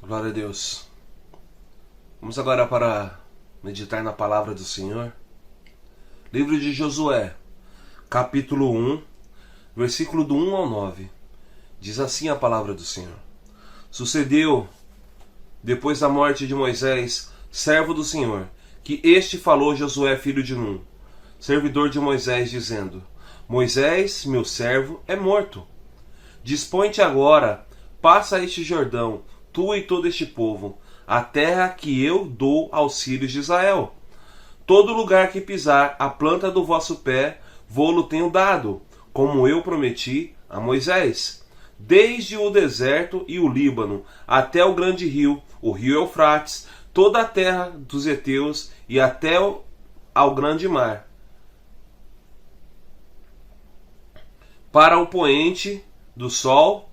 Glória a Deus. Vamos agora para meditar na palavra do Senhor. Livro de Josué, capítulo 1, versículo do 1 ao 9. Diz assim a palavra do Senhor. Sucedeu, depois da morte de Moisés, servo do Senhor, que este falou Josué, filho de Nun, servidor de Moisés, dizendo: Moisés, meu servo, é morto. Dispõe-te agora, passa este Jordão, tu e todo este povo, a terra que eu dou aos filhos de Israel. Todo lugar que pisar a planta do vosso pé, vô-lo tenho dado, como eu prometi a Moisés. Desde o deserto e o Líbano, até o grande rio, o rio Eufrates, toda a terra dos heteus e até ao grande mar. Para o poente do sol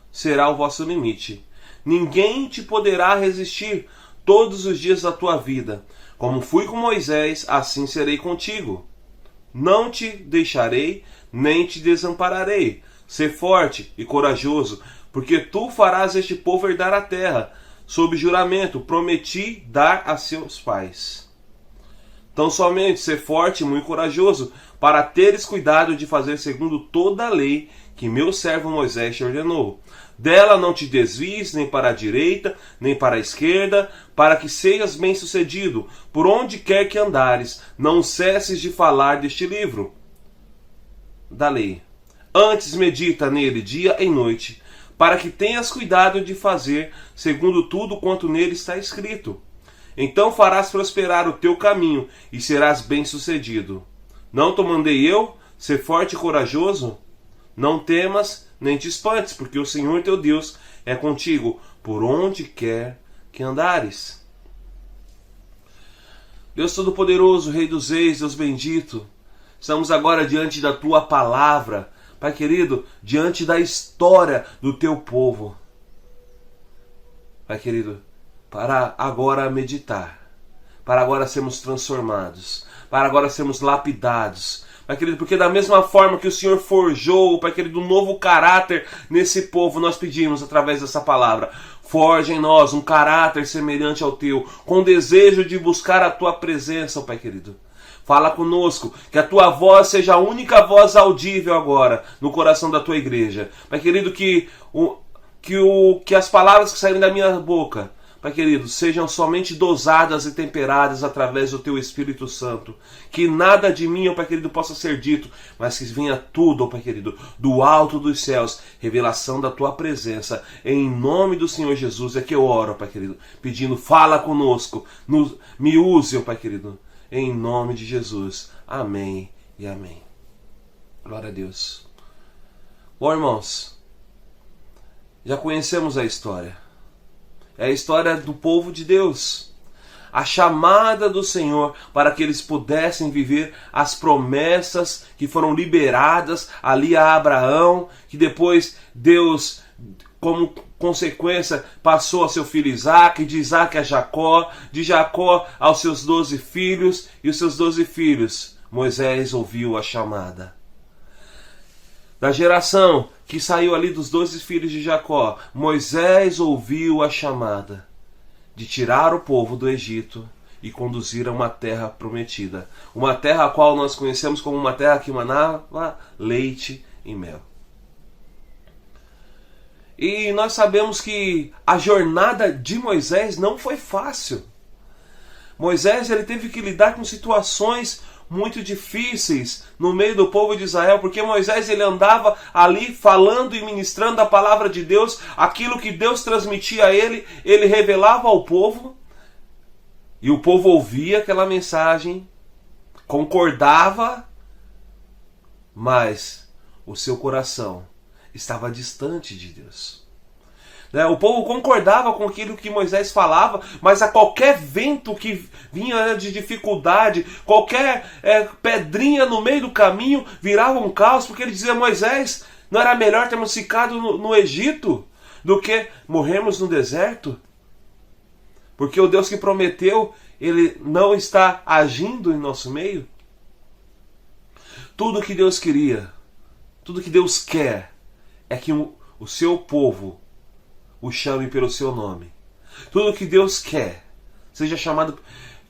será o vosso limite. Ninguém te poderá resistir todos os dias da tua vida. Como fui com Moisés, assim serei contigo. Não te deixarei, nem te desampararei. Sê forte e corajoso, porque tu farás este povo herdar a terra. Sob juramento, prometi dar a seus pais. Tão somente sê forte e muito corajoso, para teres cuidado de fazer segundo toda a lei que meu servo Moisés te ordenou. Dela não te desvies nem para a direita, nem para a esquerda, para que sejas bem-sucedido, por onde quer que andares. Não cesses de falar deste livro da lei. Antes medita nele dia e noite, para que tenhas cuidado de fazer segundo tudo quanto nele está escrito. Então farás prosperar o teu caminho e serás bem-sucedido. Não te mandei eu ser forte e corajoso? Não temas nem te espantes, porque o Senhor teu Deus é contigo por onde quer que andares. Deus Todo-Poderoso, Rei dos Reis, Deus bendito, estamos agora diante da tua palavra, Pai querido, diante da história do teu povo. Pai querido, para agora meditar, para agora sermos transformados, para agora sermos lapidados, Pai querido, porque da mesma forma que o Senhor forjou, Pai querido, um novo caráter nesse povo, nós pedimos através dessa palavra: forja em nós um caráter semelhante ao teu, com desejo de buscar a tua presença, Pai querido. Fala conosco, que a tua voz seja a única voz audível agora no coração da tua igreja. Pai querido, que as palavras que saírem da minha boca, Pai querido, sejam somente dosadas e temperadas através do teu Espírito Santo. Que nada de mim, ó Pai querido, possa ser dito, mas que venha tudo, ó Pai querido, do alto dos céus, revelação da tua presença. Em nome do Senhor Jesus é que eu oro, ó Pai querido, pedindo: fala conosco, me use, ó Pai querido, em nome de Jesus. Amém e amém. Glória a Deus. Bom, irmãos, já conhecemos a história. É a história do povo de Deus. A chamada do Senhor para que eles pudessem viver as promessas que foram liberadas ali a Abraão, que depois Deus, como consequência, passou a seu filho Isaac, de Isaac a Jacó, de Jacó aos seus 12 filhos, e os seus 12 filhos, Moisés ouviu a chamada. Da geração que saiu ali dos 12 filhos de Jacó, Moisés ouviu a chamada de tirar o povo do Egito e conduzir a uma terra prometida. Uma terra a qual nós conhecemos como uma terra que manava leite e mel. E nós sabemos que a jornada de Moisés não foi fácil. Moisés ele teve que lidar com situações muito difíceis no meio do povo de Israel, porque Moisés ele andava ali falando e ministrando a palavra de Deus, aquilo que Deus transmitia a ele, ele revelava ao povo, e o povo ouvia aquela mensagem, concordava, mas o seu coração estava distante de Deus. O povo concordava com aquilo que Moisés falava, mas a qualquer vento que vinha de dificuldade, qualquer pedrinha no meio do caminho virava um caos, porque ele dizia: Moisés, não era melhor termos ficado no Egito do que morrermos no deserto? Porque o Deus que prometeu, ele não está agindo em nosso meio? Tudo que Deus queria, tudo que Deus quer, é que o seu povo o chame pelo seu nome. Tudo que Deus quer, seja chamado,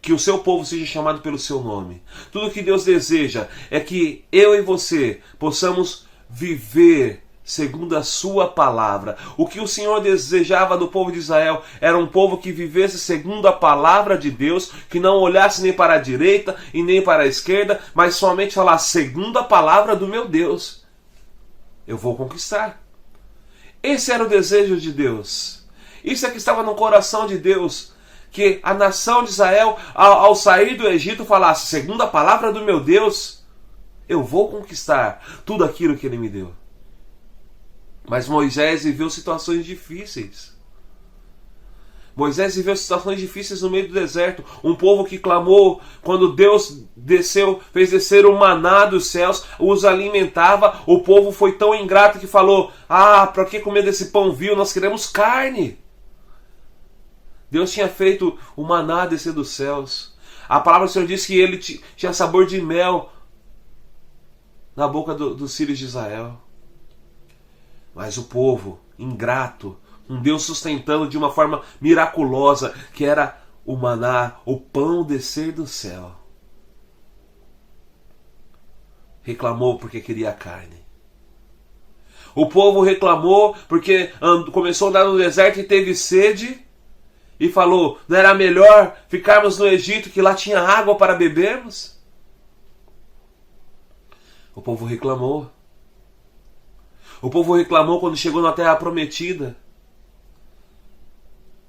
que o seu povo seja chamado pelo seu nome. Tudo que Deus deseja é que eu e você possamos viver segundo a sua palavra. O que o Senhor desejava do povo de Israel era um povo que vivesse segundo a palavra de Deus, que não olhasse nem para a direita e nem para a esquerda, mas somente falasse segundo a palavra do meu Deus. Eu vou conquistar. Esse era o desejo de Deus. Isso é que estava no coração de Deus. Que a nação de Israel, ao sair do Egito, falasse segundo a palavra do meu Deus, eu vou conquistar tudo aquilo que Ele me deu. Mas Moisés viveu situações difíceis. Moisés viveu situações difíceis no meio do deserto. Um povo que clamou quando Deus desceu, fez descer o maná dos céus, os alimentava. O povo foi tão ingrato que falou: para que comer desse pão vil? Nós queremos carne. Deus tinha feito o maná descer dos céus. A palavra do Senhor diz que ele tinha sabor de mel na boca dos filhos de Israel. Mas o povo ingrato, um Deus sustentando de uma forma miraculosa, que era o maná, o pão descer do céu, reclamou porque queria carne. O povo reclamou porque começou a andar no deserto e teve sede e falou: não era melhor ficarmos no Egito, que lá tinha água para bebermos? O povo reclamou. O povo reclamou quando chegou na terra prometida.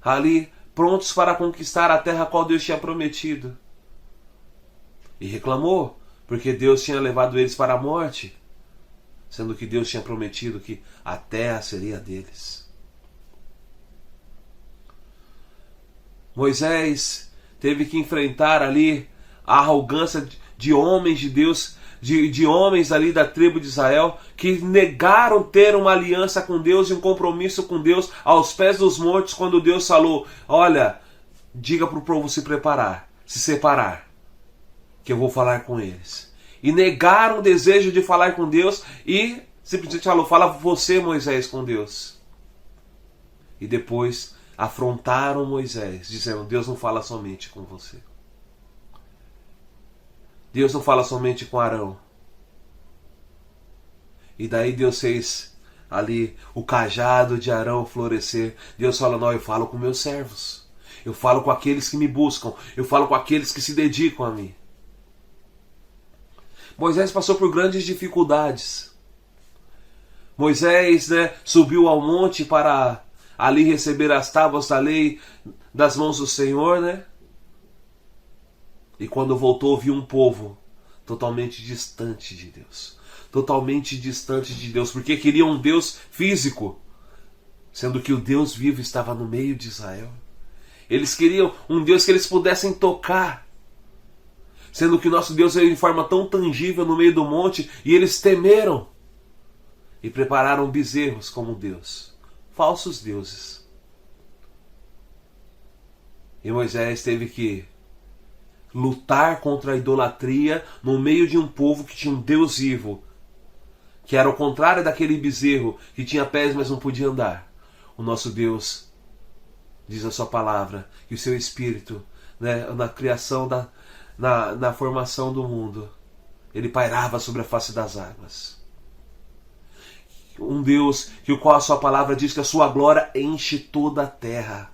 Ali, prontos para conquistar a terra a qual Deus tinha prometido. E reclamou, porque Deus tinha levado eles para a morte, sendo que Deus tinha prometido que a terra seria deles. Moisés teve que enfrentar ali a arrogância de homens de Deus, de homens ali da tribo de Israel, que negaram ter uma aliança com Deus e um compromisso com Deus aos pés dos montes, quando Deus falou: olha, diga para o povo se preparar, se separar, que eu vou falar com eles. E negaram o desejo de falar com Deus e simplesmente falou: fala você, Moisés, com Deus. E depois afrontaram Moisés, dizendo: Deus não fala somente com você. Deus não fala somente com Arão. E daí Deus fez ali o cajado de Arão florescer. Deus fala: não, eu falo com meus servos. Eu falo com aqueles que me buscam. Eu falo com aqueles que se dedicam a mim. Moisés passou por grandes dificuldades. Moisés, subiu ao monte para ali receber as tábuas da lei das mãos do Senhor, E quando voltou, viu um povo totalmente distante de Deus. Totalmente distante de Deus, porque queria um Deus físico, sendo que o Deus vivo estava no meio de Israel. Eles queriam um Deus que eles pudessem tocar, sendo que nosso Deus veio em forma tão tangível no meio do monte, e eles temeram e prepararam bezerros como Deus, falsos deuses. E Moisés teve que lutar contra a idolatria no meio de um povo que tinha um Deus vivo, que era o contrário daquele bezerro que tinha pés, mas não podia andar. O nosso Deus, diz a sua palavra, que o seu Espírito, na criação, na formação do mundo, ele pairava sobre a face das águas. Um Deus que o qual a sua palavra diz que a sua glória enche toda a terra.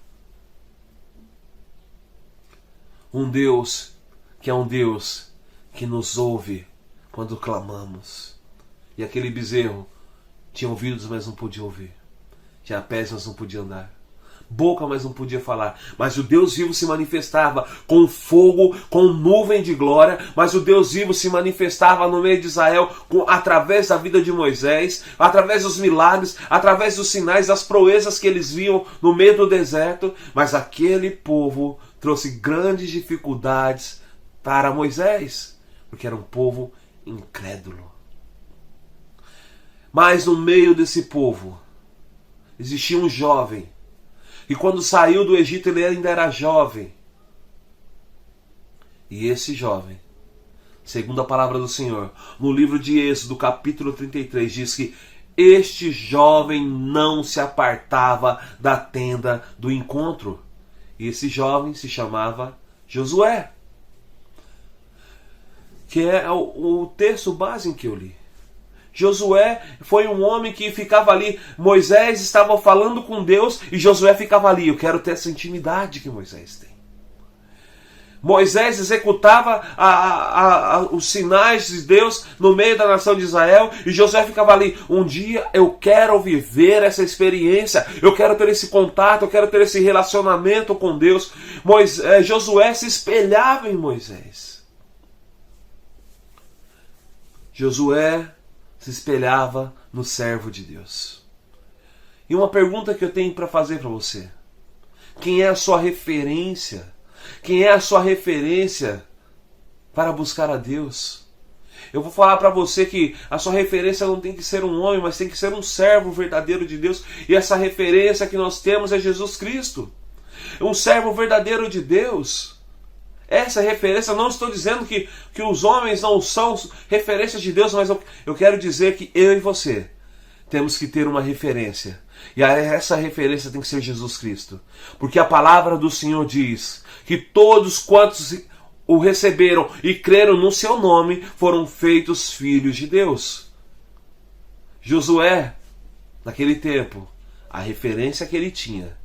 Um Deus que é um Deus que nos ouve quando clamamos. E aquele bezerro tinha ouvidos, mas não podia ouvir. Tinha pés, mas não podia andar. Boca, mas não podia falar. Mas o Deus vivo se manifestava com fogo, com nuvem de glória. Mas o Deus vivo se manifestava no meio de Israel através da vida de Moisés, através dos milagres, através dos sinais, das proezas que eles viam no meio do deserto. Mas aquele povo trouxe grandes dificuldades para Moisés, porque era um povo incrédulo. Mas no meio desse povo existia um jovem, e quando saiu do Egito ele ainda era jovem. E esse jovem, segundo a palavra do Senhor, no livro de Êxodo, capítulo 33, diz que este jovem não se apartava da tenda do encontro. E esse jovem se chamava Josué, que é o texto base em que eu li. Josué foi um homem que ficava ali. Moisés estava falando com Deus e Josué ficava ali. Eu quero ter essa intimidade que Moisés tem. Moisés executava os sinais de Deus no meio da nação de Israel e Josué ficava ali. Um dia eu quero viver essa experiência, eu quero ter esse contato, eu quero ter esse relacionamento com Deus. Josué se espelhava em Moisés. Josué se espelhava no servo de Deus. E uma pergunta que eu tenho para fazer para você: quem é a sua referência? Quem é a sua referência para buscar a Deus? Eu vou falar para você que a sua referência não tem que ser um homem, mas tem que ser um servo verdadeiro de Deus. E essa referência que nós temos é Jesus Cristo. Um servo verdadeiro de Deus. Essa referência, não estou dizendo que os homens não são referências de Deus, mas eu quero dizer que eu e você temos que ter uma referência. E essa referência tem que ser Jesus Cristo. Porque a palavra do Senhor diz que todos quantos o receberam e creram no seu nome foram feitos filhos de Deus. Josué, naquele tempo, a referência que ele tinha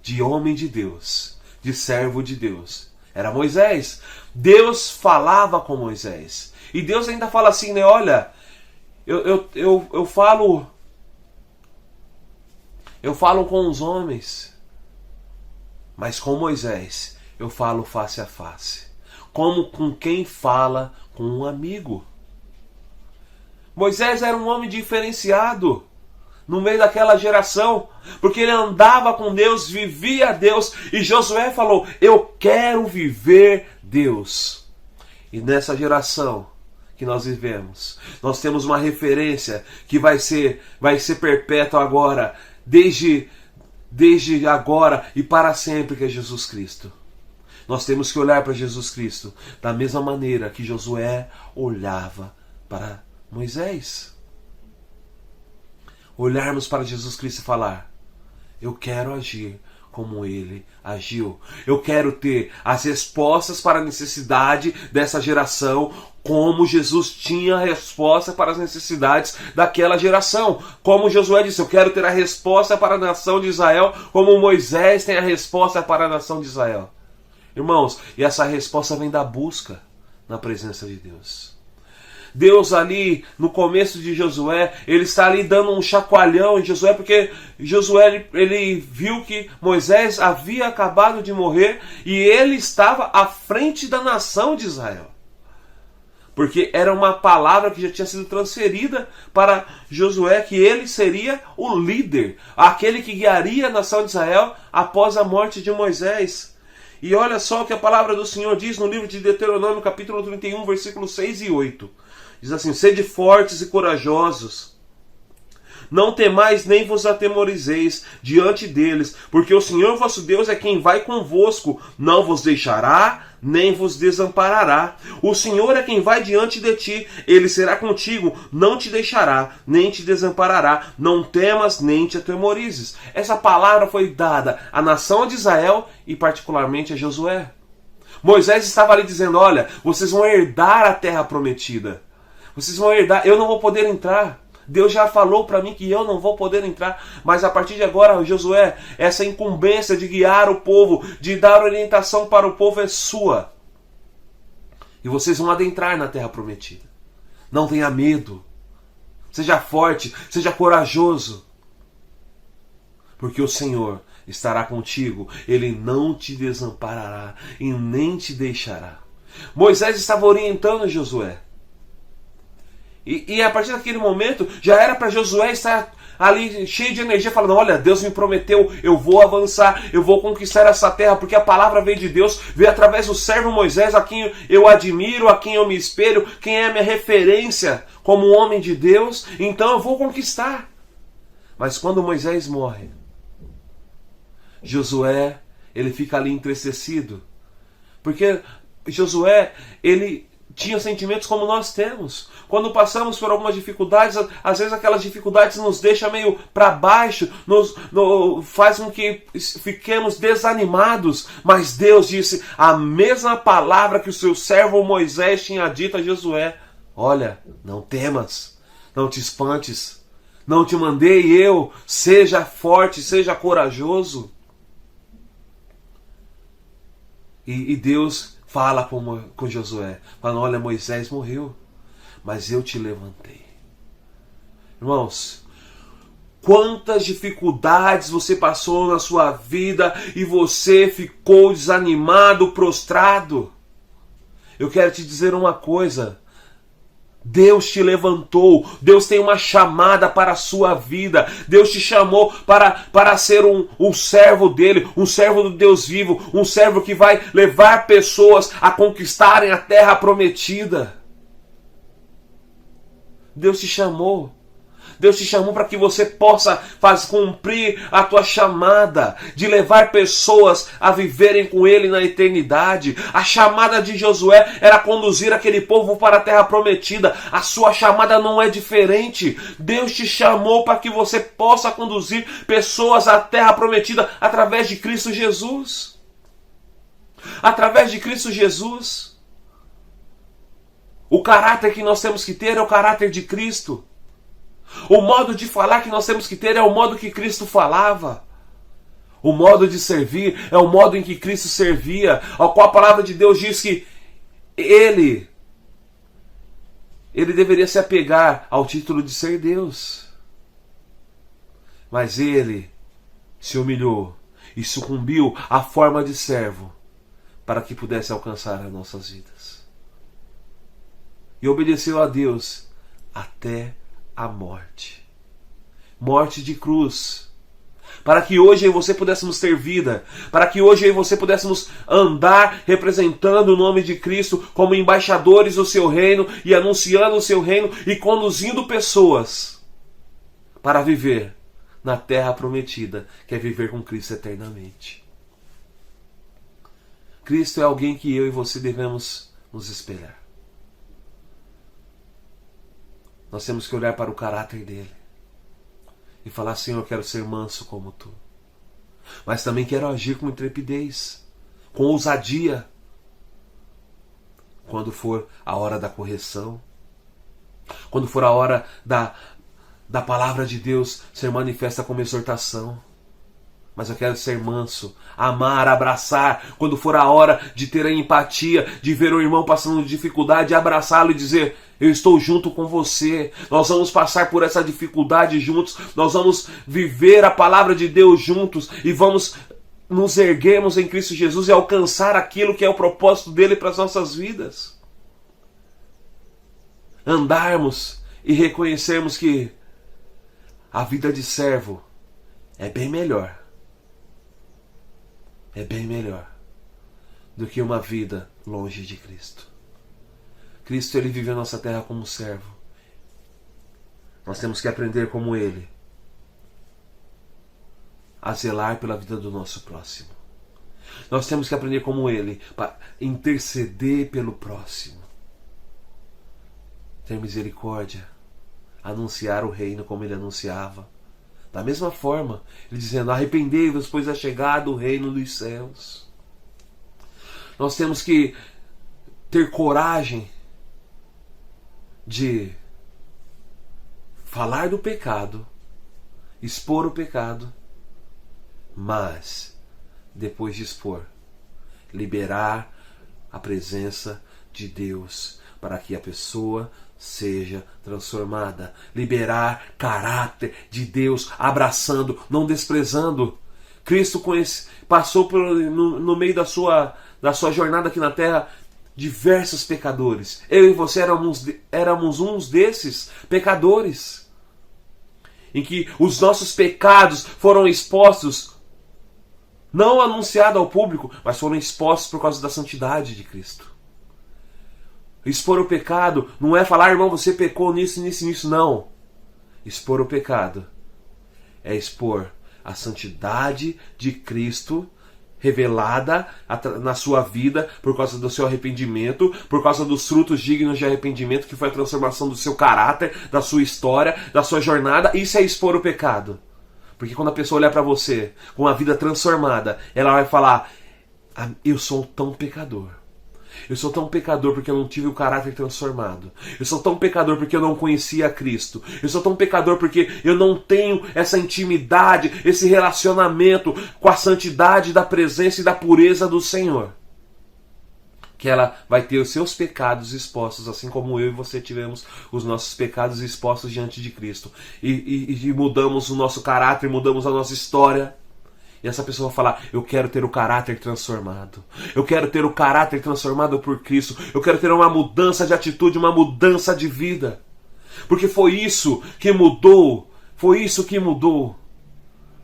de homem de Deus, de servo de Deus, era Moisés. Deus falava com Moisés. E Deus ainda fala assim, né? Olha, eu falo com os homens, mas com Moisés eu falo face a face, como com quem fala com um amigo. Moisés era um homem diferenciado no meio daquela geração, porque ele andava com Deus, vivia Deus, e Josué falou, eu quero viver Deus. E nessa geração que nós vivemos, nós temos uma referência que vai ser perpétua agora, desde agora e para sempre, que é Jesus Cristo. Nós temos que olhar para Jesus Cristo da mesma maneira que Josué olhava para Moisés. Olharmos para Jesus Cristo e falar, eu quero agir como ele agiu. Eu quero ter as respostas para a necessidade dessa geração, como Jesus tinha a resposta para as necessidades daquela geração. Como Josué disse, eu quero ter a resposta para a nação de Israel, como Moisés tem a resposta para a nação de Israel. Irmãos, e essa resposta vem da busca na presença de Deus. Deus ali, no começo de Josué, ele está ali dando um chacoalhão em Josué, porque Josué ele viu que Moisés havia acabado de morrer e ele estava à frente da nação de Israel. Porque era uma palavra que já tinha sido transferida para Josué, que ele seria o líder, aquele que guiaria a nação de Israel após a morte de Moisés. E olha só o que a palavra do Senhor diz no livro de Deuteronômio, capítulo 31, versículos 6 e 8. Diz assim, sede fortes e corajosos, não temais nem vos atemorizeis diante deles, porque o Senhor vosso Deus é quem vai convosco, não vos deixará, nem vos desamparará. O Senhor é quem vai diante de ti, ele será contigo, não te deixará, nem te desamparará. Não temas, nem te atemorizes. Essa palavra foi dada à nação de Israel e particularmente a Josué. Moisés estava ali dizendo, olha, vocês vão herdar a terra prometida. Vocês vão herdar, eu não vou poder entrar. Deus já falou para mim que eu não vou poder entrar, mas a partir de agora, Josué, essa incumbência de guiar o povo, de dar orientação para o povo é sua. E vocês vão adentrar na terra prometida. Não tenha medo. Seja forte, seja corajoso. Porque o Senhor estará contigo, ele não te desamparará e nem te deixará. Moisés estava orientando Josué. E a partir daquele momento, já era para Josué estar ali cheio de energia, falando, olha, Deus me prometeu, eu vou avançar, eu vou conquistar essa terra, porque a palavra veio de Deus, veio através do servo Moisés, a quem eu admiro, a quem eu me espelho, quem é a minha referência como homem de Deus, então eu vou conquistar. Mas quando Moisés morre, Josué, ele fica ali entristecido, porque Josué, ele tinha sentimentos como nós temos. Quando passamos por algumas dificuldades, às vezes aquelas dificuldades nos deixam meio para baixo, faz com que fiquemos desanimados. Mas Deus disse a mesma palavra que o seu servo Moisés tinha dito a Josué: olha, não temas, não te espantes, não te mandei eu, seja forte, seja corajoso. E Deus fala com Josué, falando: olha, Moisés morreu, mas eu te levantei. Irmãos, quantas dificuldades você passou na sua vida e você ficou desanimado, prostrado? Eu quero te dizer uma coisa: Deus te levantou, Deus tem uma chamada para a sua vida, Deus te chamou para ser um servo dele, um servo do Deus vivo, um servo que vai levar pessoas a conquistarem a terra prometida. Deus te chamou. Deus te chamou para que você possa cumprir a tua chamada de levar pessoas a viverem com Ele na eternidade. A chamada de Josué era conduzir aquele povo para a terra prometida. A sua chamada não é diferente. Deus te chamou para que você possa conduzir pessoas à terra prometida através de Cristo Jesus. Através de Cristo Jesus. O caráter que nós temos que ter é o caráter de Cristo. O modo de falar que nós temos que ter é o modo que Cristo falava. O modo de servir é o modo em que Cristo servia, ao qual a palavra de Deus diz que Ele deveria se apegar ao título de ser Deus. Mas Ele se humilhou e sucumbiu à forma de servo para que pudesse alcançar as nossas vidas. E obedeceu a Deus até a morte. Morte de cruz. Para que hoje eu e você pudéssemos ter vida. Para que hoje eu e você pudéssemos andar representando o nome de Cristo como embaixadores do seu reino e anunciando o seu reino e conduzindo pessoas para viver na terra prometida, que é viver com Cristo eternamente. Cristo é alguém que eu e você devemos nos espelhar. Nós temos que olhar para o caráter dele e falar: Senhor, eu quero ser manso como tu, mas também quero agir com intrepidez, com ousadia, quando for a hora da correção, quando for a hora da palavra de Deus ser manifesta como exortação. Mas eu quero ser manso, amar, abraçar, quando for a hora de ter a empatia, de ver o irmão passando dificuldade, abraçá-lo e dizer: eu estou junto com você, nós vamos passar por essa dificuldade juntos, nós vamos viver a palavra de Deus juntos e vamos nos erguermos em Cristo Jesus e alcançar aquilo que é o propósito dele para as nossas vidas. Andarmos e reconhecermos que a vida de servo é bem melhor. É bem melhor do que uma vida longe de Cristo. Cristo, ele viveu nossa terra como servo. Nós temos que aprender como ele a zelar pela vida do nosso próximo. Nós temos que aprender como ele para interceder pelo próximo. Ter misericórdia, anunciar o reino como ele anunciava. Da mesma forma, ele dizendo: arrependei-vos, pois é chegado o reino dos céus. Nós temos que ter coragem de falar do pecado, expor o pecado, mas, depois de expor, liberar a presença de Deus para que a pessoa seja transformada. Liberar caráter de Deus, abraçando, não desprezando. Cristo passou no meio da sua jornada aqui na terra diversos pecadores. Eu e você éramos uns desses pecadores, em que os nossos pecados foram expostos, não anunciados ao público, mas foram expostos por causa da santidade de Cristo. Expor o pecado não é falar: irmão, você pecou nisso, nisso, nisso. Não. Expor o pecado é expor a santidade de Cristo revelada na sua vida por causa do seu arrependimento, por causa dos frutos dignos de arrependimento, que foi a transformação do seu caráter, da sua história, da sua jornada. Isso é expor o pecado. Porque quando a pessoa olhar para você com uma vida transformada, ela vai falar: eu sou tão pecador. Eu sou tão pecador porque eu não tive o caráter transformado. Eu sou tão pecador porque eu não conhecia Cristo. Eu sou tão pecador porque eu não tenho essa intimidade, esse relacionamento com a santidade da presença e da pureza do Senhor. Que ela vai ter os seus pecados expostos, assim como eu e você tivemos os nossos pecados expostos diante de Cristo. E mudamos o nosso caráter, mudamos a nossa história. E essa pessoa vai falar: eu quero ter o caráter transformado. Eu quero ter o caráter transformado por Cristo. Eu quero ter uma mudança de atitude, uma mudança de vida. Porque foi isso que mudou. Foi isso que mudou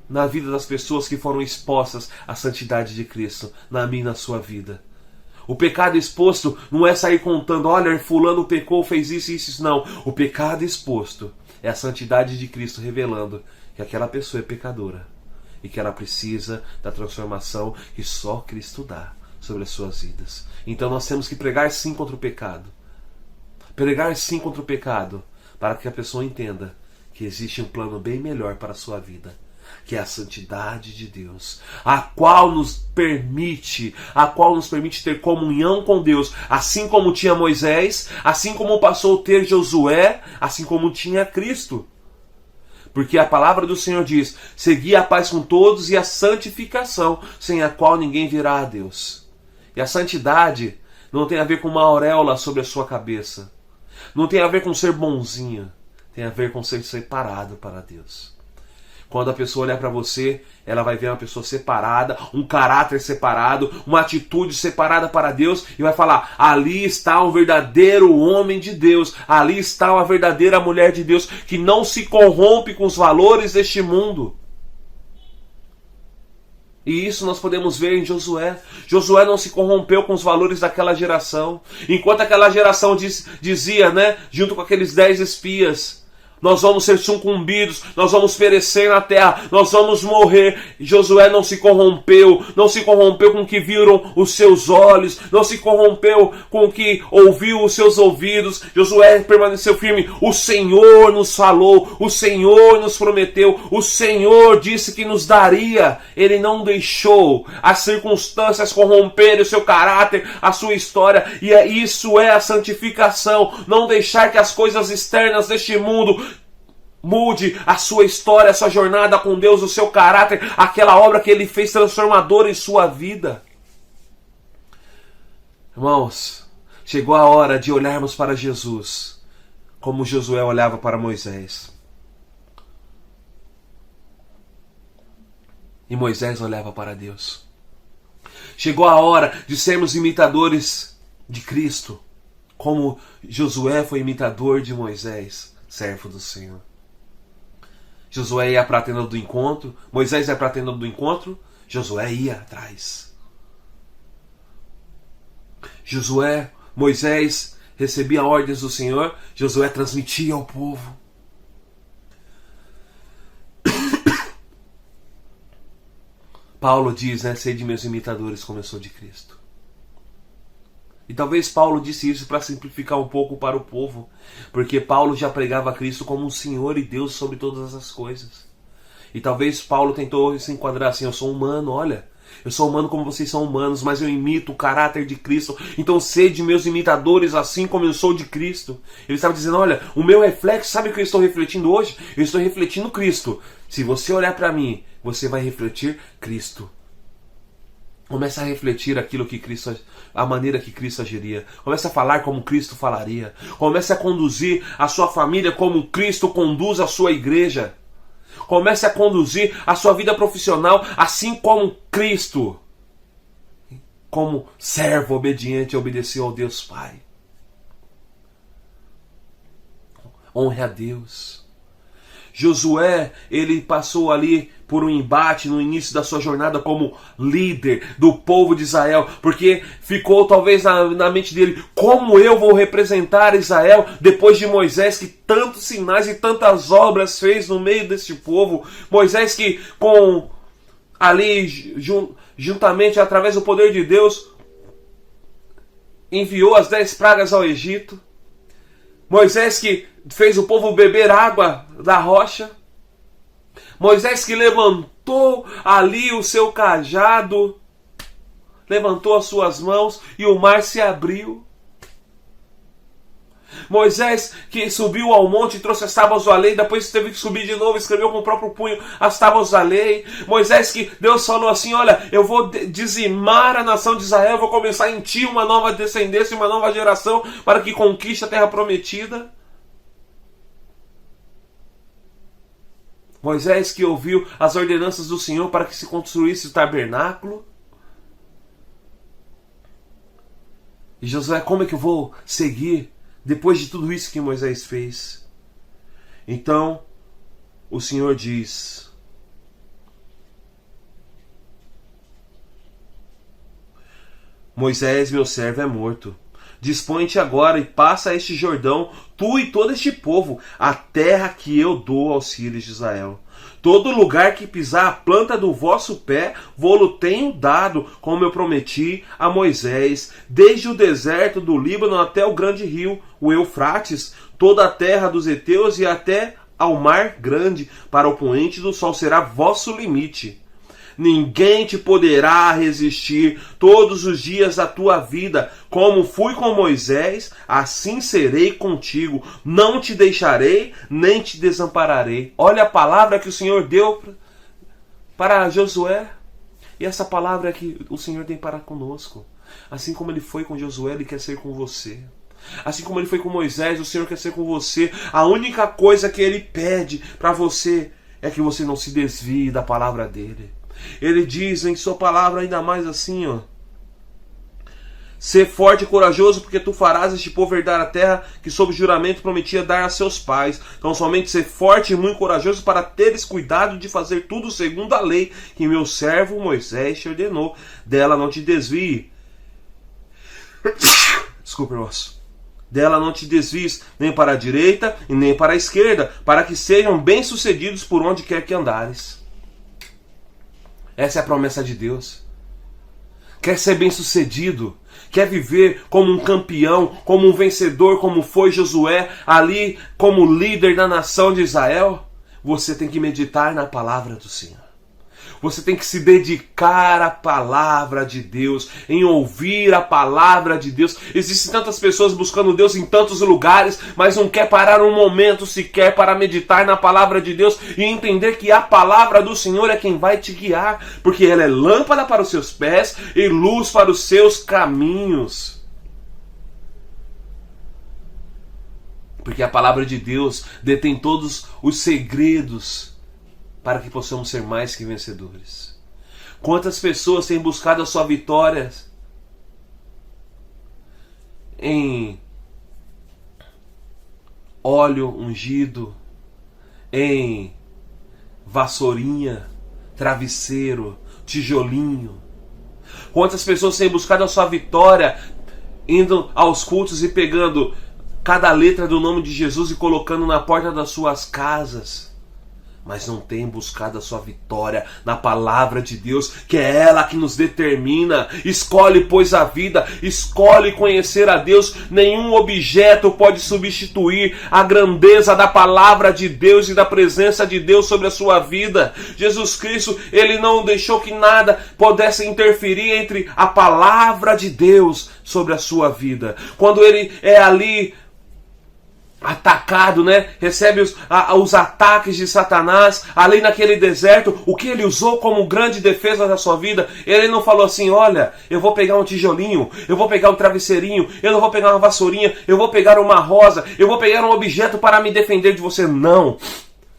na vida das pessoas que foram expostas à santidade de Cristo, na minha e na sua vida. O pecado exposto não é sair contando: olha, fulano pecou, fez isso e isso. Não. O pecado exposto é a santidade de Cristo revelando que aquela pessoa é pecadora e que ela precisa da transformação que só Cristo dá sobre as suas vidas. Então nós temos que pregar sim contra o pecado. Pregar sim contra o pecado, para que a pessoa entenda que existe um plano bem melhor para a sua vida, que é a santidade de Deus, a qual nos permite ter comunhão com Deus, assim como tinha Moisés, assim como passou a ter Josué, assim como tinha Cristo. Porque a palavra do Senhor diz: segui a paz com todos e a santificação, sem a qual ninguém virá a Deus. E a santidade não tem a ver com uma auréola sobre a sua cabeça. Não tem a ver com ser bonzinho. Tem a ver com ser separado para Deus. Quando a pessoa olhar para você, ela vai ver uma pessoa separada, um caráter separado, uma atitude separada para Deus, e vai falar: ali está um verdadeiro homem de Deus, ali está uma verdadeira mulher de Deus, que não se corrompe com os valores deste mundo. E isso nós podemos ver em Josué. Josué não se corrompeu com os valores daquela geração. Enquanto aquela geração dizia, junto com aqueles 10 espias: nós vamos ser sucumbidos, nós vamos perecer na terra, nós vamos morrer. Josué não se corrompeu com o que viram os seus olhos, não se corrompeu com o que ouviu os seus ouvidos. Josué permaneceu firme. O Senhor nos falou, o Senhor nos prometeu, o Senhor disse que nos daria. Ele não deixou as circunstâncias corromperem o seu caráter, a sua história, e isso é a santificação. Não deixar que as coisas externas deste mundo mude a sua história, a sua jornada com Deus, o seu caráter, aquela obra que Ele fez transformadora em sua vida. Irmãos, chegou a hora de olharmos para Jesus como Josué olhava para Moisés. E Moisés olhava para Deus. Chegou a hora de sermos imitadores de Cristo, como Josué foi imitador de Moisés, servo do Senhor. Josué ia para a tenda do encontro, Moisés ia para a tenda do encontro, Josué ia atrás. Moisés recebia ordens do Senhor, Josué transmitia ao povo. Paulo diz, sede meus imitadores como eu sou de Cristo. E talvez Paulo disse isso para simplificar um pouco para o povo, porque Paulo já pregava a Cristo como um Senhor e Deus sobre todas as coisas. E talvez Paulo tentou se enquadrar assim: eu sou humano, olha, eu sou humano como vocês são humanos, mas eu imito o caráter de Cristo, então sede meus imitadores assim como eu sou de Cristo. Ele estava dizendo: olha, o meu reflexo, sabe o que eu estou refletindo hoje? Eu estou refletindo Cristo. Se você olhar para mim, você vai refletir Cristo. Comece a refletir aquilo que Cristo, a maneira que Cristo agiria. Comece a falar como Cristo falaria. Comece a conduzir a sua família como Cristo conduz a sua igreja. Comece a conduzir a sua vida profissional assim como Cristo, como servo obediente, obedeceu ao Deus Pai. Honre a Deus. Josué, ele passou ali por um embate no início da sua jornada como líder do povo de Israel, porque ficou talvez na mente dele: como eu vou representar Israel depois de Moisés, que tantos sinais e tantas obras fez no meio deste povo? Moisés que juntamente através do poder de Deus, enviou as 10 pragas ao Egito. Moisés que fez o povo beber água da rocha. Moisés que levantou ali o seu cajado, levantou as suas mãos e o mar se abriu. Moisés que subiu ao monte e trouxe as tábuas da lei, depois teve que subir de novo, escreveu com o próprio punho as tábuas da lei. Moisés que Deus falou assim, olha, eu vou dizimar a nação de Israel, vou começar em ti uma nova descendência, uma nova geração para que conquiste a terra prometida. Moisés que ouviu as ordenanças do Senhor para que se construísse o tabernáculo. E Josué, como é que eu vou seguir depois de tudo isso que Moisés fez? Então, o Senhor diz: Moisés, meu servo, é morto. Dispõe-te agora e passa este Jordão, tu e todo este povo, a terra que eu dou aos filhos de Israel. Todo lugar que pisar a planta do vosso pé, vou-lo tenho dado, como eu prometi a Moisés, desde o deserto do Líbano até o grande rio, o Eufrates, toda a terra dos heteus e até ao mar grande, para o poente do sol será vosso limite. Ninguém te poderá resistir todos os dias da tua vida. Como fui com Moisés, assim serei contigo. Não te deixarei, nem te desampararei. Olha a palavra que o Senhor deu para Josué. E essa palavra é que o Senhor tem para conosco. Assim como Ele foi com Josué, Ele quer ser com você. Assim como Ele foi com Moisés, o Senhor quer ser com você. A única coisa que Ele pede para você é que você não se desvie da palavra dEle. Ele diz em sua palavra ainda mais assim, ó: ser forte e corajoso, porque tu farás este povo herdar a terra que sob juramento prometia dar a seus pais. Então somente ser forte e muito corajoso para teres cuidado de fazer tudo segundo a lei que meu servo Moisés te ordenou. Dela não te desvie. Desculpa, irmãos. Dela não te desvies nem para a direita e nem para a esquerda, para que sejam bem-sucedidos por onde quer que andares. Essa é a promessa de Deus. Quer ser bem-sucedido? Quer viver como um campeão, como um vencedor, como foi Josué, ali como líder da nação de Israel? Você tem que meditar na palavra do Senhor. Você tem que se dedicar à palavra de Deus, em ouvir a palavra de Deus. Existem tantas pessoas buscando Deus em tantos lugares, mas não quer parar um momento sequer para meditar na palavra de Deus e entender que a palavra do Senhor é quem vai te guiar, porque ela é lâmpada para os seus pés e luz para os seus caminhos. Porque a palavra de Deus detém todos os segredos para que possamos ser mais que vencedores. Quantas pessoas têm buscado a sua vitória em óleo ungido, em vassourinha, travesseiro, tijolinho. Quantas pessoas têm buscado a sua vitória indo aos cultos e pegando cada letra do nome de Jesus e colocando na porta das suas casas, mas não tem buscado a sua vitória na palavra de Deus, que é ela que nos determina. Escolhe, pois, a vida, escolhe conhecer a Deus. Nenhum objeto pode substituir a grandeza da palavra de Deus e da presença de Deus sobre a sua vida. Jesus Cristo, Ele não deixou que nada pudesse interferir entre a palavra de Deus sobre a sua vida. Quando Ele é ali atacado, né? Recebe os ataques de Satanás ali naquele deserto, o que ele usou como grande defesa da sua vida? Ele não falou assim: olha, eu vou pegar um tijolinho, eu vou pegar um travesseirinho, eu não vou pegar uma vassourinha, eu vou pegar uma rosa, eu vou pegar um objeto para me defender de você. Não.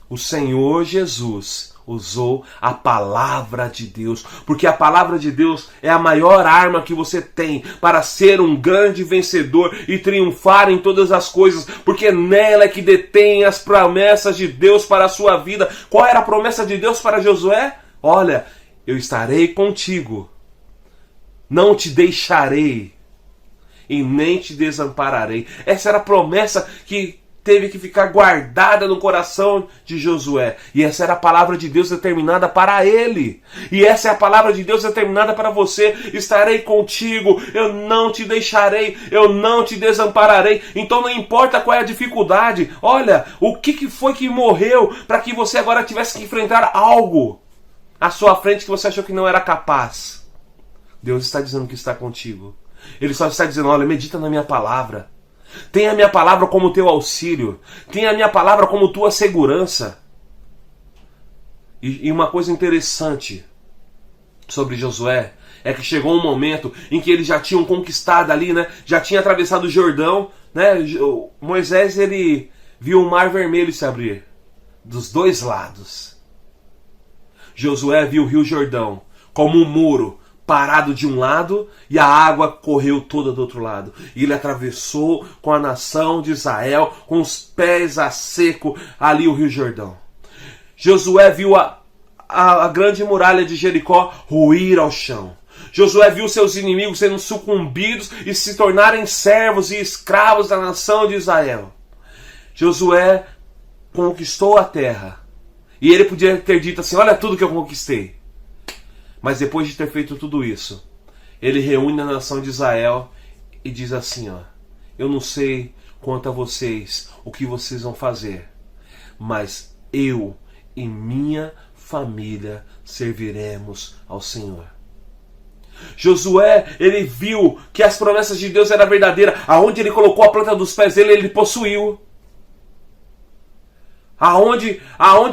O Senhor Jesus usou a palavra de Deus, porque a palavra de Deus é a maior arma que você tem para ser um grande vencedor e triunfar em todas as coisas, porque nela é que detém as promessas de Deus para a sua vida. Qual era a promessa de Deus para Josué? Olha, eu estarei contigo, não te deixarei e nem te desampararei. Essa era a promessa que teve que ficar guardada no coração de Josué. E essa era a palavra de Deus determinada para ele. E essa é a palavra de Deus determinada para você. Estarei contigo, eu não te deixarei, eu não te desampararei. Então não importa qual é a dificuldade. Olha, o que foi que morreu para que você agora tivesse que enfrentar algo à sua frente que você achou que não era capaz. Deus está dizendo que está contigo. Ele só está dizendo, olha, medita na minha palavra. Tenha a minha palavra como teu auxílio. Tenha a minha palavra como tua segurança. E uma coisa interessante sobre Josué é que chegou um momento em que eles já tinham conquistado ali, né? Já tinha atravessado o Jordão, né? Moisés, ele viu o Mar Vermelho se abrir dos dois lados. Josué viu o Rio Jordão como um muro parado de um lado e a água correu toda do outro lado. E ele atravessou com a nação de Israel, com os pés a seco, ali o Rio Jordão. Josué viu a grande muralha de Jericó ruir ao chão. Josué viu seus inimigos sendo sucumbidos e se tornarem servos e escravos da nação de Israel. Josué conquistou a terra. E ele podia ter dito assim, olha tudo que eu conquistei. Mas depois de ter feito tudo isso, ele reúne a nação de Israel e diz assim, ó, eu não sei quanto a vocês, o que vocês vão fazer, mas eu e minha família serviremos ao Senhor. Josué, ele viu que as promessas de Deus eram verdadeiras. Aonde ele colocou a planta dos pés dele, ele possuiu. Aonde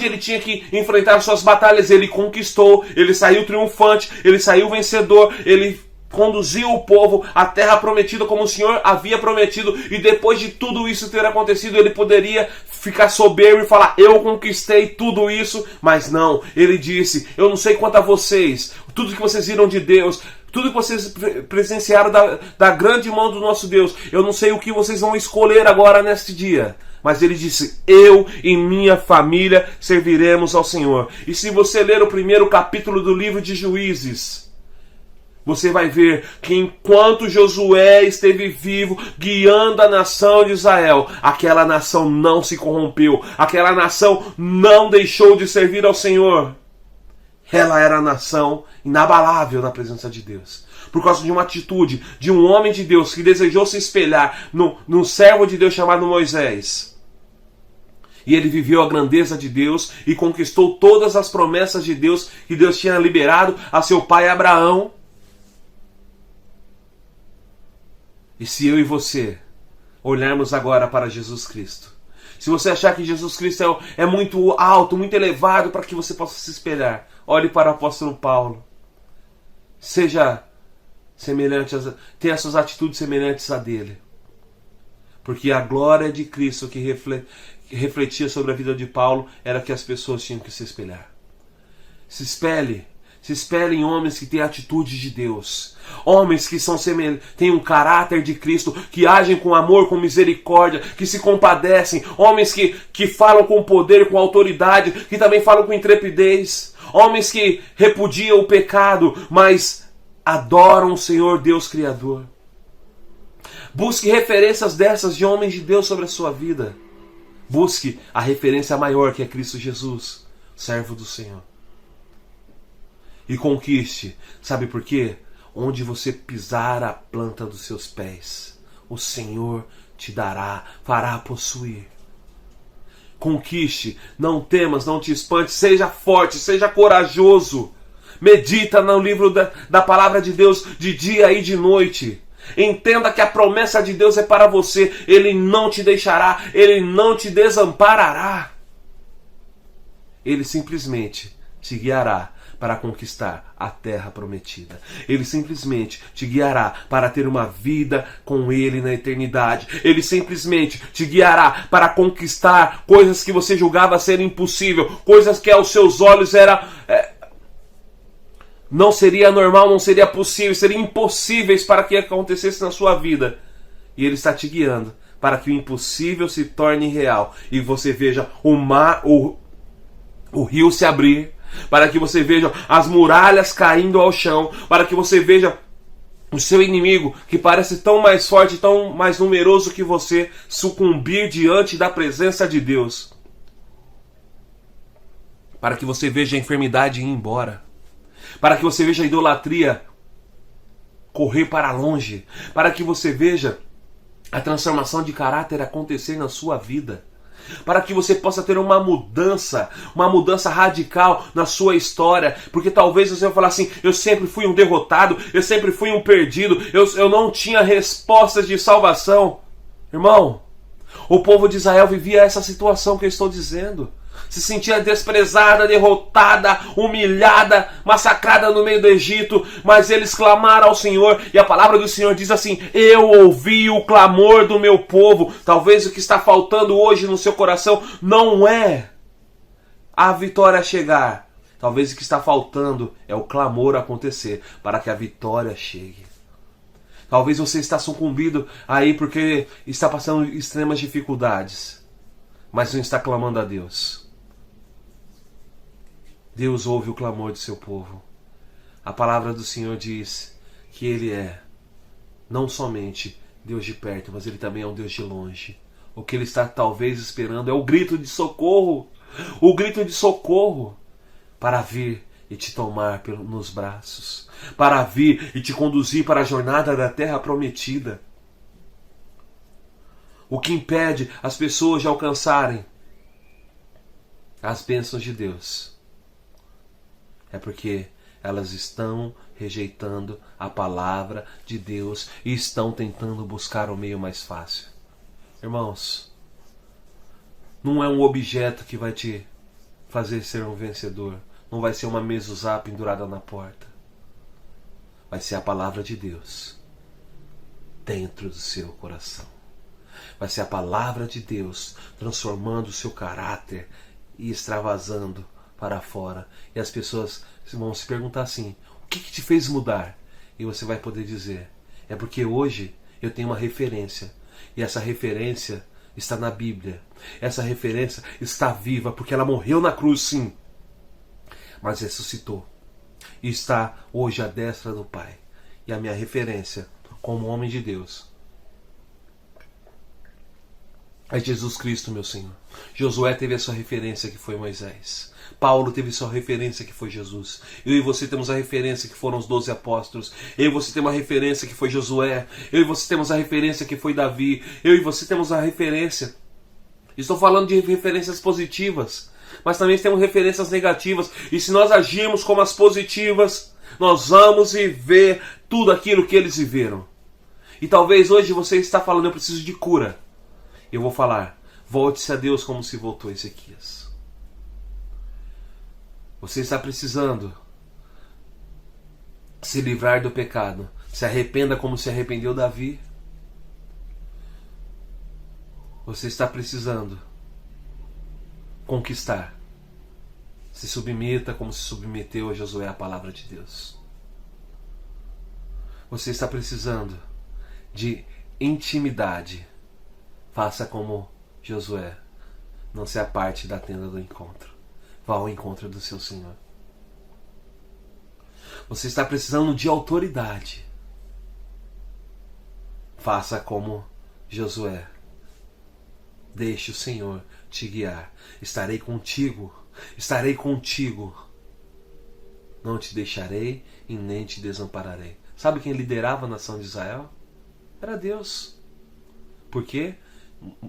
ele tinha que enfrentar suas batalhas, ele conquistou, ele saiu triunfante, ele saiu vencedor, ele conduziu o povo à terra prometida como o Senhor havia prometido. E depois de tudo isso ter acontecido, ele poderia ficar soberbo e falar, eu conquistei tudo isso. Mas não, ele disse, eu não sei quanto a vocês, tudo que vocês viram de Deus, tudo que vocês presenciaram da grande mão do nosso Deus, eu não sei o que vocês vão escolher agora neste dia. Mas ele disse, eu e minha família serviremos ao Senhor. E se você ler o primeiro capítulo do livro de Juízes, você vai ver que enquanto Josué esteve vivo, guiando a nação de Israel, aquela nação não se corrompeu, aquela nação não deixou de servir ao Senhor. Ela era a nação inabalável na presença de Deus. Por causa de uma atitude de um homem de Deus que desejou se espelhar num servo de Deus chamado Moisés. E ele viveu a grandeza de Deus e conquistou todas as promessas de Deus que Deus tinha liberado a seu pai Abraão. E se eu e você olharmos agora para Jesus Cristo, se você achar que Jesus Cristo é muito alto, muito elevado para que você possa se espelhar, olhe para o apóstolo Paulo. Seja semelhante, tenha suas atitudes semelhantes a dele. Porque a glória de Cristo que refletia sobre a vida de Paulo era que as pessoas tinham que se espelhar. Se espelhe em homens que têm atitudes de Deus. Homens que têm um caráter de Cristo, que agem com amor, com misericórdia, que se compadecem. Homens que falam com poder, com autoridade, que também falam com intrepidez. Homens que repudiam o pecado, mas adoram o Senhor Deus Criador. Busque referências dessas de homens de Deus sobre a sua vida. Busque a referência maior que é Cristo Jesus, servo do Senhor. E conquiste, sabe por quê? Onde você pisar a planta dos seus pés, o Senhor te dará, fará possuir. Conquiste, não temas, não te espantes, seja forte, seja corajoso. Medita no livro da palavra de Deus de dia e de noite. Entenda que a promessa de Deus é para você. Ele não te deixará, Ele não te desamparará. Ele simplesmente te guiará para conquistar a terra prometida. Ele simplesmente te guiará para ter uma vida com Ele na eternidade. Ele simplesmente te guiará para conquistar coisas que você julgava ser impossível, coisas que aos seus olhos não seria normal, não seria possível, seriam impossíveis para que acontecesse na sua vida. E Ele está te guiando para que o impossível se torne real e você veja o rio se abrir, para que você veja as muralhas caindo ao chão, para que você veja o seu inimigo, que parece tão mais forte, tão mais numeroso que você, sucumbir diante da presença de Deus. Para que você veja a enfermidade ir embora. Para que você veja a idolatria correr para longe. Para que você veja a transformação de caráter acontecer na sua vida. Para que você possa ter uma mudança radical na sua história. Porque talvez você vai falar assim: eu sempre fui um derrotado, eu sempre fui um perdido, eu não tinha respostas de salvação. Irmão, o povo de Israel vivia essa situação que eu estou dizendo. Se sentia desprezada, derrotada, humilhada, massacrada no meio do Egito, mas eles clamaram ao Senhor, e a palavra do Senhor diz assim: eu ouvi o clamor do meu povo. Talvez o que está faltando hoje no seu coração não é a vitória chegar. Talvez o que está faltando é o clamor acontecer para que a vitória chegue. Talvez você está sucumbido aí porque está passando extremas dificuldades, mas não está clamando a Deus. Deus ouve o clamor do seu povo. A palavra do Senhor diz que Ele é não somente Deus de perto, mas Ele também é um Deus de longe. O que Ele está talvez esperando é o grito de socorro. O grito de socorro para vir e te tomar nos braços. Para vir e te conduzir para a jornada da terra prometida. O que impede as pessoas de alcançarem as bênçãos de Deus é porque elas estão rejeitando a palavra de Deus e estão tentando buscar o meio mais fácil. Irmãos, não é um objeto que vai te fazer ser um vencedor. Não vai ser uma mezuzá pendurada na porta. Vai ser a palavra de Deus dentro do seu coração. Vai ser a palavra de Deus transformando o seu caráter e extravasando para fora. E as pessoas vão se perguntar assim: o que te fez mudar? E você vai poder dizer: é porque hoje eu tenho uma referência. E essa referência está na Bíblia. Essa referência está viva, porque ela morreu na cruz, sim, mas ressuscitou. E está hoje à destra do Pai. E a minha referência como homem de Deus é Jesus Cristo, meu Senhor. Josué teve a sua referência, que foi Moisés. Paulo teve sua referência, que foi Jesus. Eu e você temos a referência, que foram os 12 apóstolos. Eu e você temos a referência, que foi Josué. Eu e você temos a referência, que foi Davi. Eu e você temos a referência. Estou falando de referências positivas, mas também temos referências negativas. E se nós agirmos como as positivas, nós vamos viver tudo aquilo que eles viveram. E talvez hoje você está falando: eu preciso de cura. Eu vou falar: volte-se a Deus como se voltou Ezequias. Você está precisando se livrar do pecado. Se arrependa como se arrependeu Davi. Você está precisando conquistar. Se submeta como se submeteu a Josué à palavra de Deus. Você está precisando de intimidade. Faça como Josué. Não se aparte da tenda do encontro. Vá ao encontro do seu Senhor. Você está precisando de autoridade. Faça como Josué. Deixe o Senhor te guiar. Estarei contigo. Estarei contigo. Não te deixarei e nem te desampararei. Sabe quem liderava a nação de Israel? Era Deus. Por quê?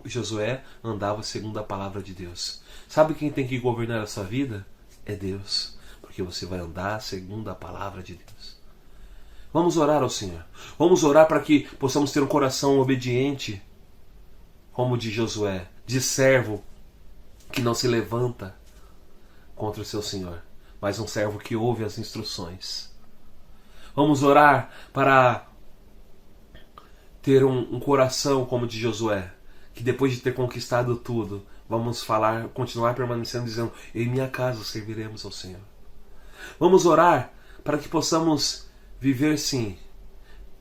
Josué andava segundo a palavra de Deus. Sabe quem tem que governar a sua vida? É Deus. Porque você vai andar segundo a palavra de Deus. Vamos orar ao Senhor. Vamos orar para que possamos ter um coração obediente, como o de Josué, de servo que não se levanta contra o seu Senhor, mas um servo que ouve as instruções. Vamos orar para ter um coração como o de Josué, que depois de ter conquistado tudo, vamos falar, continuar permanecendo dizendo: em minha casa serviremos ao Senhor. Vamos orar para que possamos viver, sim,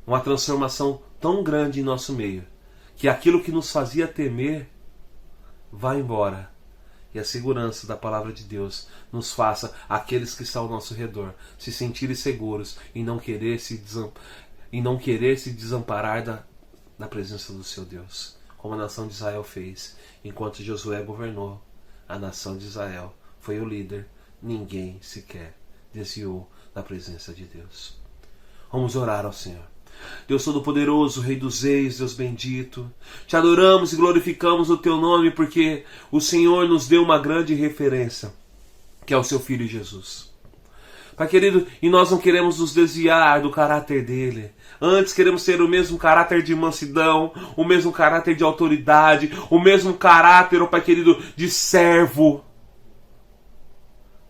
uma transformação tão grande em nosso meio, que aquilo que nos fazia temer vá embora, e a segurança da palavra de Deus nos faça, aqueles que estão ao nosso redor, se sentirem seguros e não querer em não querer se desamparar da presença do seu Deus, como a nação de Israel fez. Enquanto Josué governou, a nação de Israel foi o líder, ninguém sequer desviou da presença de Deus. Vamos orar ao Senhor. Deus Todo-Poderoso, Rei dos Reis, Deus bendito, te adoramos e glorificamos o teu nome, porque o Senhor nos deu uma grande referência, que é o seu Filho Jesus. Pai querido, e nós não queremos nos desviar do caráter dele. Antes queremos ter o mesmo caráter de mansidão, o mesmo caráter de autoridade, o mesmo caráter, ó Pai querido, de servo.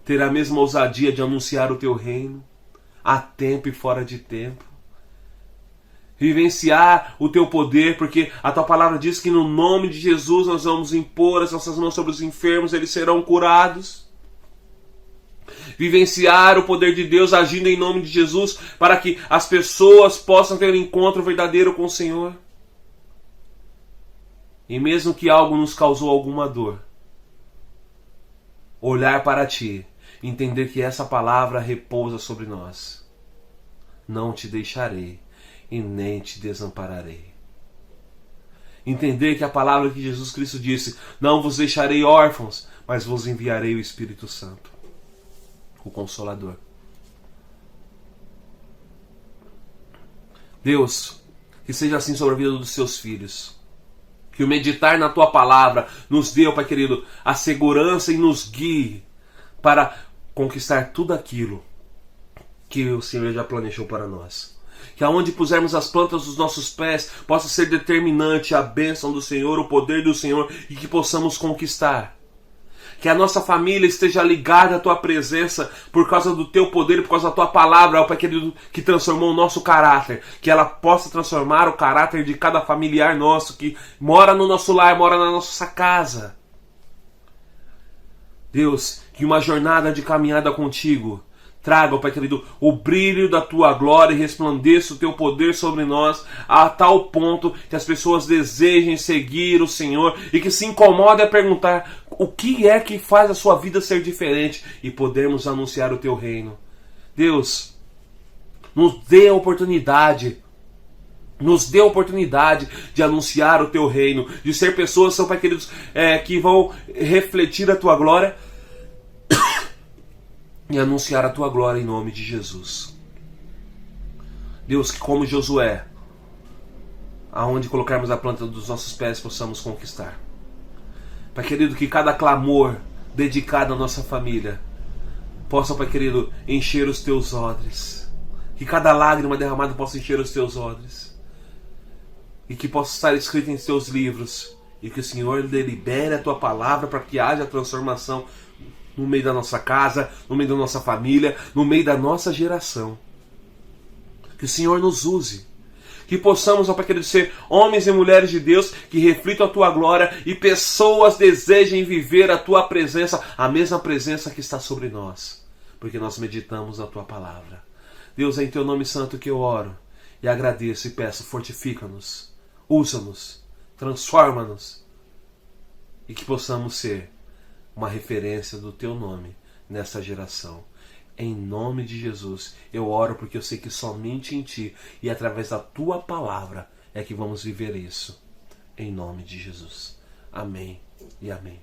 Ter a mesma ousadia de anunciar o teu reino, a tempo e fora de tempo. Vivenciar o teu poder, porque a tua palavra diz que no nome de Jesus nós vamos impor as nossas mãos sobre os enfermos, eles serão curados. Vivenciar o poder de Deus agindo em nome de Jesus, para que as pessoas possam ter um encontro verdadeiro com o Senhor. E mesmo que algo nos causou alguma dor, olhar para ti, entender que essa palavra repousa sobre nós. Não te deixarei e nem te desampararei. Entender que a palavra que Jesus Cristo disse: não vos deixarei órfãos, mas vos enviarei o Espírito Santo, o Consolador. Deus, que seja assim sobre a vida dos seus filhos. Que o meditar na tua palavra nos dê, Pai querido, a segurança e nos guie para conquistar tudo aquilo que o Senhor já planejou para nós. Que aonde pusermos as plantas dos nossos pés possa ser determinante a bênção do Senhor, o poder do Senhor, e que possamos conquistar. Que a nossa família esteja ligada à tua presença por causa do teu poder e por causa da tua palavra, ó Pai querido, que transformou o nosso caráter. Que ela possa transformar o caráter de cada familiar nosso que mora no nosso lar, mora na nossa casa. Deus, que uma jornada de caminhada contigo traga, ó Pai querido, o brilho da tua glória e resplandeça o teu poder sobre nós a tal ponto que as pessoas desejem seguir o Senhor e que se incomodem a perguntar o que é que faz a sua vida ser diferente e podermos anunciar o teu reino. Deus, nos dê a oportunidade. Nos dê a oportunidade de anunciar o teu reino, de ser pessoas, Pai queridos, que vão refletir a tua glória e anunciar a tua glória em nome de Jesus. Deus, que como Josué, aonde colocarmos a planta dos nossos pés possamos conquistar. Pai querido, que cada clamor dedicado à nossa família possa, Pai querido, encher os teus odres. Que cada lágrima derramada possa encher os teus odres. E que possa estar escrito em teus livros. E que o Senhor delibere a tua palavra para que haja transformação no meio da nossa casa, no meio da nossa família, no meio da nossa geração. Que o Senhor nos use. Que possamos, ó Pai querido, ser homens e mulheres de Deus que reflitam a tua glória e pessoas desejem viver a tua presença, a mesma presença que está sobre nós, porque nós meditamos a tua palavra. Deus, é em teu nome santo que eu oro e agradeço e peço: fortifica-nos, usa-nos, transforma-nos e que possamos ser uma referência do teu nome nessa geração. Em nome de Jesus, eu oro porque eu sei que somente em ti e através da tua palavra é que vamos viver isso. Em nome de Jesus. Amém e amém.